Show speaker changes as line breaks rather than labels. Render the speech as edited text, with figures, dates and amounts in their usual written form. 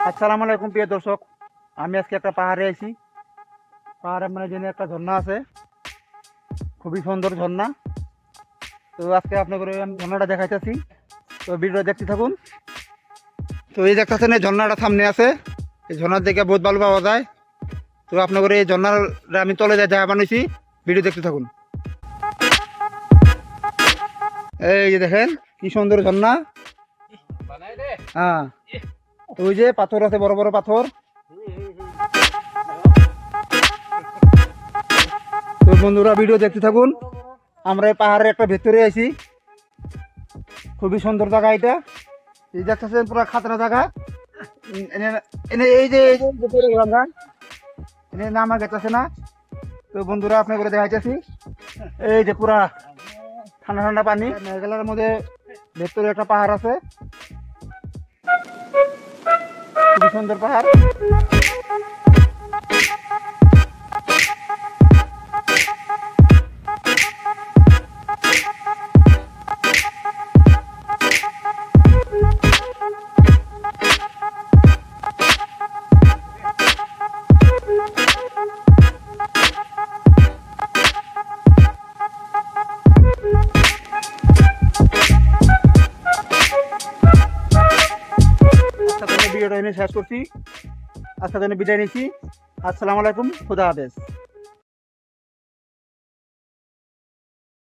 আসসালামু আলাইকুম প্রিয় দর্শক, আমি আজকে একটা পাহাড়ে আছি। পাহাড়ের মানে জন্য একটা ঝর্ণা আছে, খুবই সুন্দর ঝর্ণা। তো আজকে আপনাদের আমি ঝর্ণাটা দেখাইতেছি, তো ভিডিও দেখতে থাকুন। তো এই দেখতেছেন এই ঝর্ণাটা সামনে আছে, এই ঝর্ণার দিকে বহুত ভালো পাওয়া যায়। তো আপনাদের এই ঝর্ণার আমি তলে দেখা বানিয়েছি, ভিডিও দেখতে থাকুন। এই যে দেখেন কি সুন্দর ঝর্ণা। হ্যাঁ, তো ওই যে পাথর আছে, বড় বড় পাথর। তো বন্ধুরা ভিডিও দেখতে থাকুন। আমরা এই পাহাড়ের একটা ভেতরে আছি, খুবই সুন্দর জায়গা এটা। এই দেখতেছেন পুরো খাতরা জায়গা। এই যে নামা গেছে না। তো বন্ধুরা আপনার করে দেখাইতেছি, এই যে পুরা ঠান্ডা ঠান্ডা পানি। মেঘালয়ের মধ্যে ভেতরে একটা পাহাড় আছে, খুবই সুন্দর পাহাড়। ভিডিওটা এনে শেষ করছি, আজকের জন্য বিদায় নিচ্ছি। আসসালামু আলাইকুম, খুদা হাফেজ।